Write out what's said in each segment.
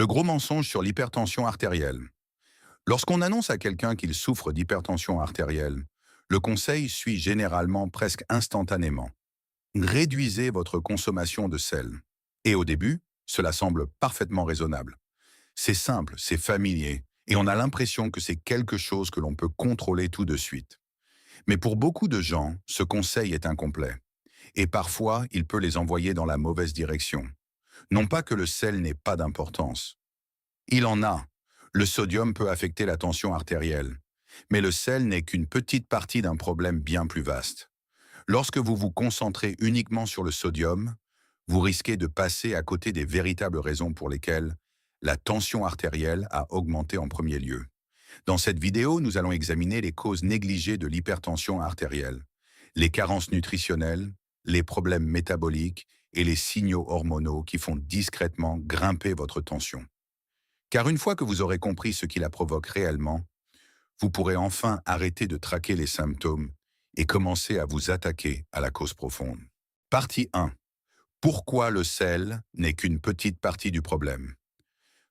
Le gros mensonge sur l'hypertension artérielle. Lorsqu'on annonce à quelqu'un qu'il souffre d'hypertension artérielle, le conseil suit généralement presque instantanément. Réduisez votre consommation de sel. Et au début, cela semble parfaitement raisonnable. C'est simple, c'est familier, et on a l'impression que c'est quelque chose que l'on peut contrôler tout de suite. Mais pour beaucoup de gens, ce conseil est incomplet. Et parfois, il peut les envoyer dans la mauvaise direction. Non pas que le sel n'ait pas d'importance. Il en a. Le sodium peut affecter la tension artérielle. Mais le sel n'est qu'une petite partie d'un problème bien plus vaste. Lorsque vous vous concentrez uniquement sur le sodium, vous risquez de passer à côté des véritables raisons pour lesquelles la tension artérielle a augmenté en premier lieu. Dans cette vidéo, nous allons examiner les causes négligées de l'hypertension artérielle, les carences nutritionnelles, les problèmes métaboliques et les signaux hormonaux qui font discrètement grimper votre tension. Car une fois que vous aurez compris ce qui la provoque réellement, vous pourrez enfin arrêter de traquer les symptômes et commencer à vous attaquer à la cause profonde. Partie 1. Pourquoi le sel n'est qu'une petite partie du problème?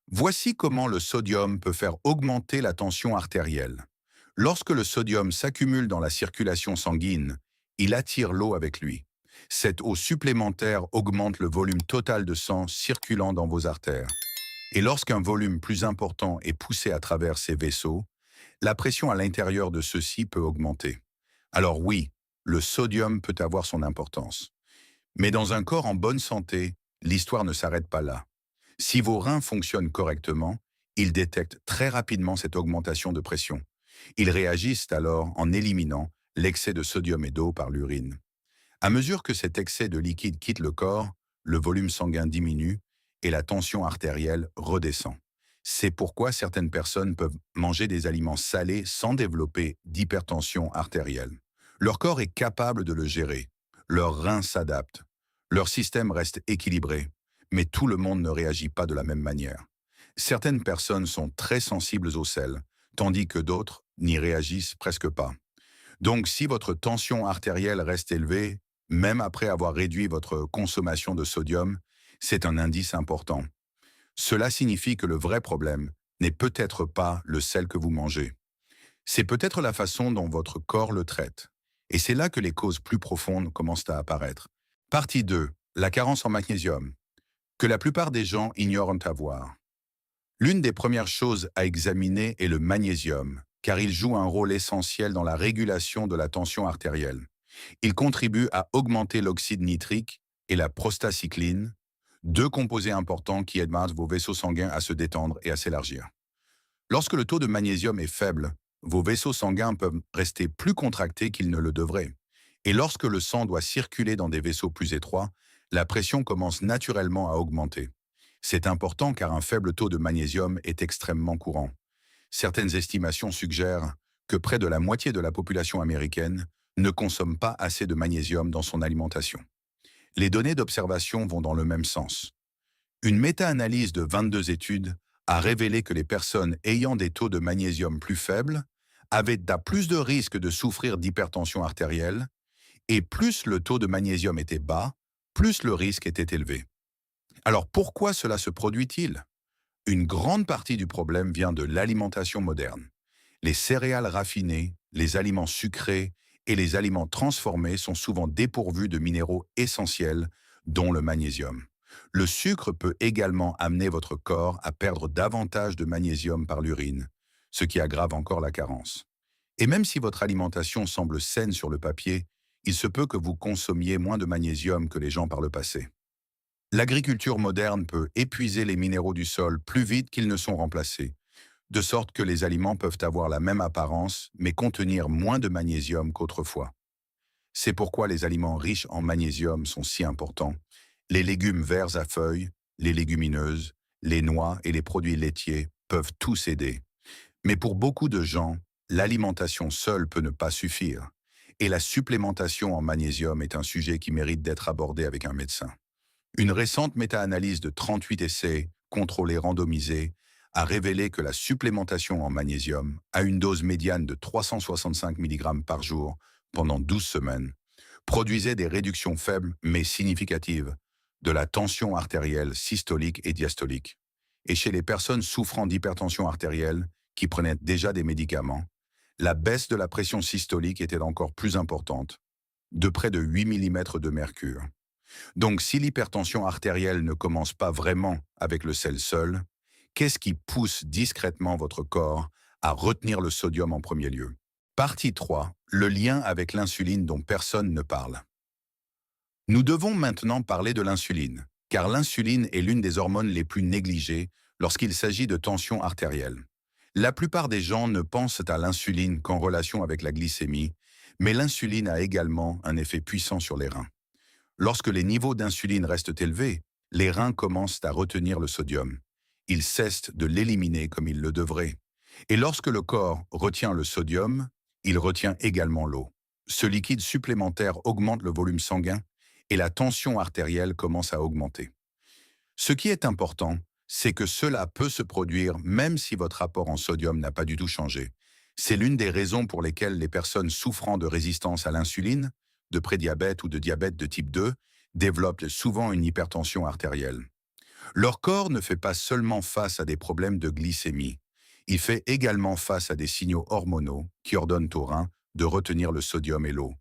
Voici comment le sodium peut faire augmenter la tension artérielle. Lorsque le sodium s'accumule dans la circulation sanguine, il attire l'eau avec lui. Cette eau supplémentaire augmente le volume total de sang circulant dans vos artères. Et lorsqu'un volume plus important est poussé à travers ces vaisseaux, la pression à l'intérieur de ceux-ci peut augmenter. Alors oui, le sodium peut avoir son importance. Mais dans un corps en bonne santé, l'histoire ne s'arrête pas là. Si vos reins fonctionnent correctement, ils détectent très rapidement cette augmentation de pression. Ils réagissent alors en éliminant l'excès de sodium et d'eau par l'urine. À mesure que cet excès de liquide quitte le corps, le volume sanguin diminue et la tension artérielle redescend. C'est pourquoi certaines personnes peuvent manger des aliments salés sans développer d'hypertension artérielle. Leur corps est capable de le gérer. Leurs reins s'adaptent. Leur système reste équilibré. Mais tout le monde ne réagit pas de la même manière. Certaines personnes sont très sensibles au sel, tandis que d'autres n'y réagissent presque pas. Donc si votre tension artérielle reste élevée, même après avoir réduit votre consommation de sodium, c'est un indice important. Cela signifie que le vrai problème n'est peut-être pas le sel que vous mangez. C'est peut-être la façon dont votre corps le traite. Et c'est là que les causes plus profondes commencent à apparaître. Partie 2. La carence en magnésium, que la plupart des gens ignorent avoir. L'une des premières choses à examiner est le magnésium, car il joue un rôle essentiel dans la régulation de la tension artérielle. Il contribue à augmenter l'oxyde nitrique et la prostacycline, deux composés importants qui aident vos vaisseaux sanguins à se détendre et à s'élargir. Lorsque le taux de magnésium est faible, vos vaisseaux sanguins peuvent rester plus contractés qu'ils ne le devraient. Et lorsque le sang doit circuler dans des vaisseaux plus étroits, la pression commence naturellement à augmenter. C'est important car un faible taux de magnésium est extrêmement courant. Certaines estimations suggèrent que près de la moitié de la population américaine ne consomme pas assez de magnésium dans son alimentation. Les données d'observation vont dans le même sens. Une méta-analyse de 22 études a révélé que les personnes ayant des taux de magnésium plus faibles avaient plus de risques de souffrir d'hypertension artérielle, et plus le taux de magnésium était bas, plus le risque était élevé. Alors pourquoi cela se produit-il? Une grande partie du problème vient de l'alimentation moderne. Les céréales raffinées, les aliments sucrés et les aliments transformés sont souvent dépourvus de minéraux essentiels, dont le magnésium. Le sucre peut également amener votre corps à perdre davantage de magnésium par l'urine, ce qui aggrave encore la carence. Et même si votre alimentation semble saine sur le papier, il se peut que vous consommiez moins de magnésium que les gens par le passé. L'agriculture moderne peut épuiser les minéraux du sol plus vite qu'ils ne sont remplacés, de sorte que les aliments peuvent avoir la même apparence, mais contenir moins de magnésium qu'autrefois. C'est pourquoi les aliments riches en magnésium sont si importants. Les légumes verts à feuilles, les légumineuses, les noix et les produits laitiers peuvent tous aider. Mais pour beaucoup de gens, l'alimentation seule peut ne pas suffire. Et la supplémentation en magnésium est un sujet qui mérite d'être abordé avec un médecin. Une récente méta-analyse de 38 essais, contrôlés randomisés, a révélé que la supplémentation en magnésium, à une dose médiane de 365 mg par jour pendant 12 semaines, produisait des réductions faibles mais significatives de la tension artérielle systolique et diastolique. Et chez les personnes souffrant d'hypertension artérielle, qui prenaient déjà des médicaments, la baisse de la pression systolique était encore plus importante, de près de 8 millimètres de mercure. Donc si l'hypertension artérielle ne commence pas vraiment avec le sel seul, qu'est-ce qui pousse discrètement votre corps à retenir le sodium en premier lieu? Partie 3. Le lien avec l'insuline dont personne ne parle. Nous devons maintenant parler de l'insuline, car l'insuline est l'une des hormones les plus négligées lorsqu'il s'agit de tension artérielle. La plupart des gens ne pensent à l'insuline qu'en relation avec la glycémie, mais l'insuline a également un effet puissant sur les reins. Lorsque les niveaux d'insuline restent élevés, les reins commencent à retenir le sodium. Ils cessent de l'éliminer comme ils le devraient. Et lorsque le corps retient le sodium, il retient également l'eau. Ce liquide supplémentaire augmente le volume sanguin et la tension artérielle commence à augmenter. Ce qui est important, c'est que cela peut se produire même si votre rapport en sodium n'a pas du tout changé. C'est l'une des raisons pour lesquelles les personnes souffrant de résistance à l'insuline, de prédiabète ou de diabète de type 2, développent souvent une hypertension artérielle. Leur corps ne fait pas seulement face à des problèmes de glycémie, il fait également face à des signaux hormonaux qui ordonnent aux reins de retenir le sodium et l'eau.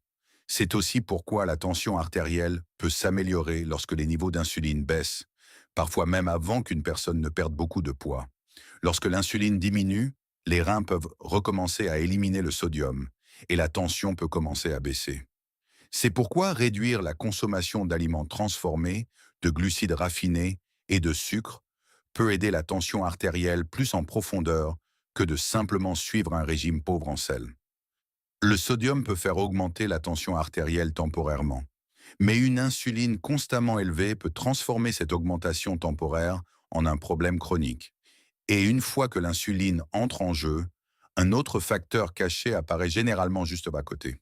C'est aussi pourquoi la tension artérielle peut s'améliorer lorsque les niveaux d'insuline baissent, parfois même avant qu'une personne ne perde beaucoup de poids. Lorsque l'insuline diminue, les reins peuvent recommencer à éliminer le sodium et la tension peut commencer à baisser. C'est pourquoi réduire la consommation d'aliments transformés, de glucides raffinés et de sucre peut aider la tension artérielle plus en profondeur que de simplement suivre un régime pauvre en sel. Le sodium peut faire augmenter la tension artérielle temporairement, mais une insuline constamment élevée peut transformer cette augmentation temporaire en un problème chronique. Et une fois que l'insuline entre en jeu, un autre facteur caché apparaît généralement juste à côté.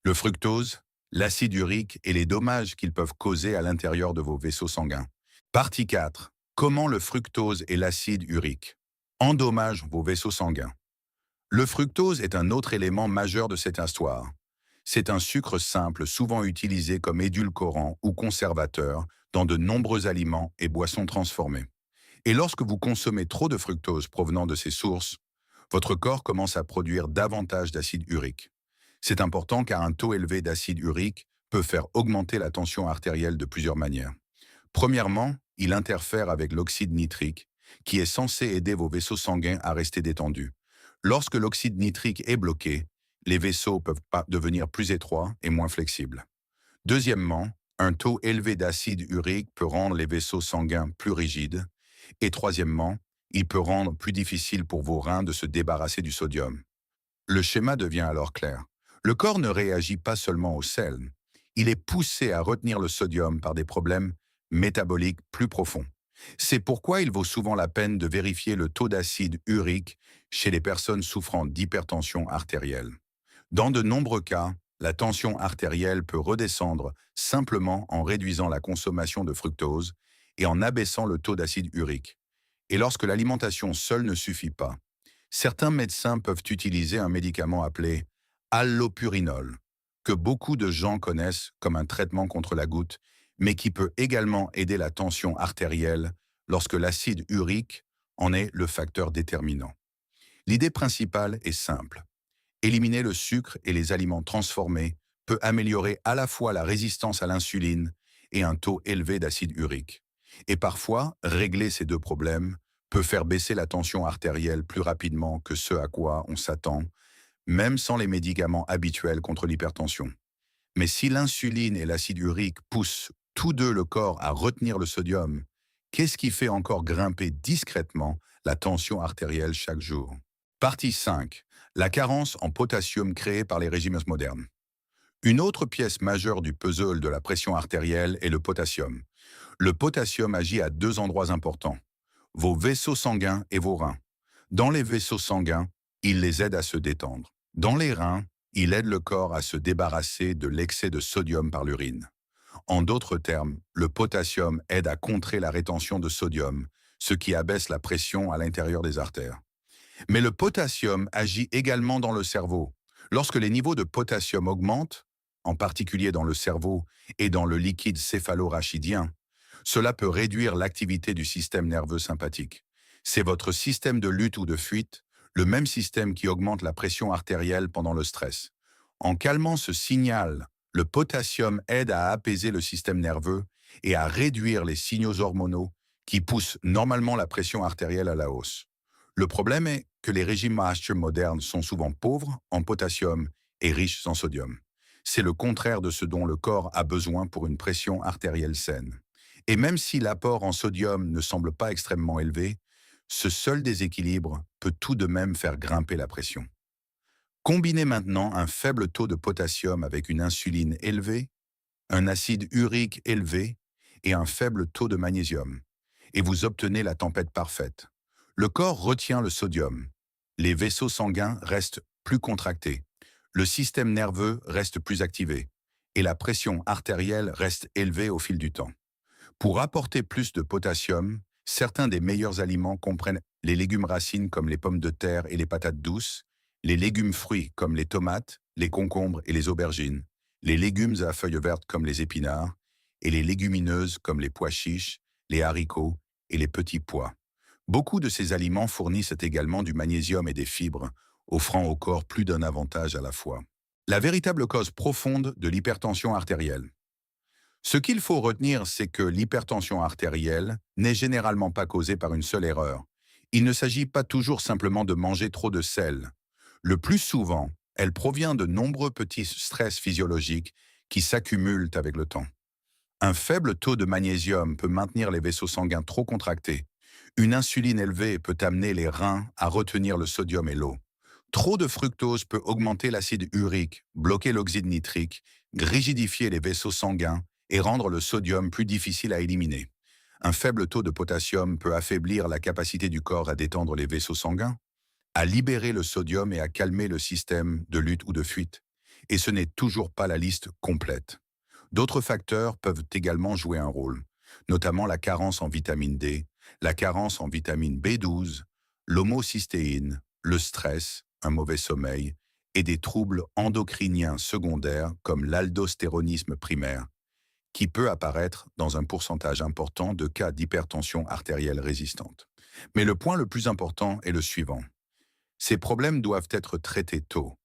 Le fructose, l'acide urique et les dommages qu'ils peuvent causer à l'intérieur de vos vaisseaux sanguins. Partie 4. Comment le fructose et l'acide urique endommagent vos vaisseaux sanguins. Le fructose est un autre élément majeur de cette histoire. C'est un sucre simple souvent utilisé comme édulcorant ou conservateur dans de nombreux aliments et boissons transformées. Et lorsque vous consommez trop de fructose provenant de ces sources, votre corps commence à produire davantage d'acide urique. C'est important car un taux élevé d'acide urique peut faire augmenter la tension artérielle de plusieurs manières. Premièrement, il interfère avec l'oxyde nitrique, qui est censé aider vos vaisseaux sanguins à rester détendus. Lorsque l'oxyde nitrique est bloqué, les vaisseaux peuvent pas devenir plus étroits et moins flexibles. Deuxièmement, un taux élevé d'acide urique peut rendre les vaisseaux sanguins plus rigides. Et troisièmement, il peut rendre plus difficile pour vos reins de se débarrasser du sodium. Le schéma devient alors clair. Le corps ne réagit pas seulement au sel. Il est poussé à retenir le sodium par des problèmes métaboliques plus profonds. C'est pourquoi il vaut souvent la peine de vérifier le taux d'acide urique chez les personnes souffrant d'hypertension artérielle. Dans de nombreux cas, la tension artérielle peut redescendre simplement en réduisant la consommation de fructose et en abaissant le taux d'acide urique. Et lorsque l'alimentation seule ne suffit pas, certains médecins peuvent utiliser un médicament appelé allopurinol, que beaucoup de gens connaissent comme un traitement contre la goutte, mais qui peut également aider la tension artérielle lorsque l'acide urique en est le facteur déterminant. L'idée principale est simple. Éliminer le sucre et les aliments transformés peut améliorer à la fois la résistance à l'insuline et un taux élevé d'acide urique. Et parfois, régler ces deux problèmes peut faire baisser la tension artérielle plus rapidement que ce à quoi on s'attend, même sans les médicaments habituels contre l'hypertension. Mais si l'insuline et l'acide urique poussent tous deux le corps à retenir le sodium, qu'est-ce qui fait encore grimper discrètement la tension artérielle chaque jour? Partie 5. La carence en potassium créée par les régimes modernes. Une autre pièce majeure du puzzle de la pression artérielle est le potassium. Le potassium agit à deux endroits importants, vos vaisseaux sanguins et vos reins. Dans les vaisseaux sanguins, il les aide à se détendre. Dans les reins, il aide le corps à se débarrasser de l'excès de sodium par l'urine. En d'autres termes, le potassium aide à contrer la rétention de sodium, ce qui abaisse la pression à l'intérieur des artères. Mais le potassium agit également dans le cerveau. Lorsque les niveaux de potassium augmentent, en particulier dans le cerveau et dans le liquide céphalorachidien, Cela peut réduire l'activité du système nerveux sympathique. C'est votre système de lutte ou de fuite, le même système qui augmente la pression artérielle pendant le stress. En calmant ce signal, le potassium aide à apaiser le système nerveux et à réduire les signaux hormonaux qui poussent normalement la pression artérielle à la hausse. Le problème est que les régimes MAHA modernes sont souvent pauvres en potassium et riches en sodium. C'est le contraire de ce dont le corps a besoin pour une pression artérielle saine. Et même si l'apport en sodium ne semble pas extrêmement élevé, ce seul déséquilibre peut tout de même faire grimper la pression. Combinez maintenant un faible taux de potassium avec une insuline élevée, un acide urique élevé et un faible taux de magnésium, et vous obtenez la tempête parfaite. Le corps retient le sodium, les vaisseaux sanguins restent plus contractés, le système nerveux reste plus activé, et la pression artérielle reste élevée au fil du temps. Pour apporter plus de potassium, certains des meilleurs aliments comprennent les légumes racines comme les pommes de terre et les patates douces, les légumes fruits comme les tomates, les concombres et les aubergines, les légumes à feuilles vertes comme les épinards, et les légumineuses comme les pois chiches, les haricots et les petits pois. Beaucoup de ces aliments fournissent également du magnésium et des fibres, offrant au corps plus d'un avantage à la fois. La véritable cause profonde de l'hypertension artérielle. Ce qu'il faut retenir, c'est que l'hypertension artérielle n'est généralement pas causée par une seule erreur. Il ne s'agit pas toujours simplement de manger trop de sel. Le plus souvent, elle provient de nombreux petits stress physiologiques qui s'accumulent avec le temps. Un faible taux de magnésium peut maintenir les vaisseaux sanguins trop contractés. Une insuline élevée peut amener les reins à retenir le sodium et l'eau. Trop de fructose peut augmenter l'acide urique, bloquer l'oxyde nitrique, rigidifier les vaisseaux sanguins et rendre le sodium plus difficile à éliminer. Un faible taux de potassium peut affaiblir la capacité du corps à détendre les vaisseaux sanguins, à libérer le sodium et à calmer le système de lutte ou de fuite. Et ce n'est toujours pas la liste complète. D'autres facteurs peuvent également jouer un rôle, notamment la carence en vitamine D, la carence en vitamine B12, l'homocystéine, le stress, un mauvais sommeil, et des troubles endocriniens secondaires comme l'aldostéronisme primaire, qui peut apparaître dans un pourcentage important de cas d'hypertension artérielle résistante. Mais le point le plus important est le suivant. Ces problèmes doivent être traités tôt,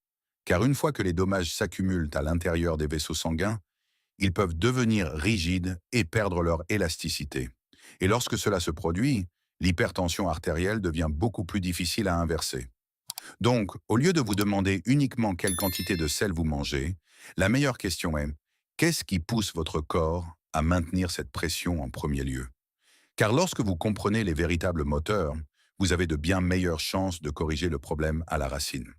car une fois que les dommages s'accumulent à l'intérieur des vaisseaux sanguins, ils peuvent devenir rigides et perdre leur élasticité. Et lorsque cela se produit, l'hypertension artérielle devient beaucoup plus difficile à inverser. Donc, au lieu de vous demander uniquement quelle quantité de sel vous mangez, la meilleure question est: qu'est-ce qui pousse votre corps à maintenir cette pression en premier lieu? Car lorsque vous comprenez les véritables moteurs, vous avez de bien meilleures chances de corriger le problème à la racine.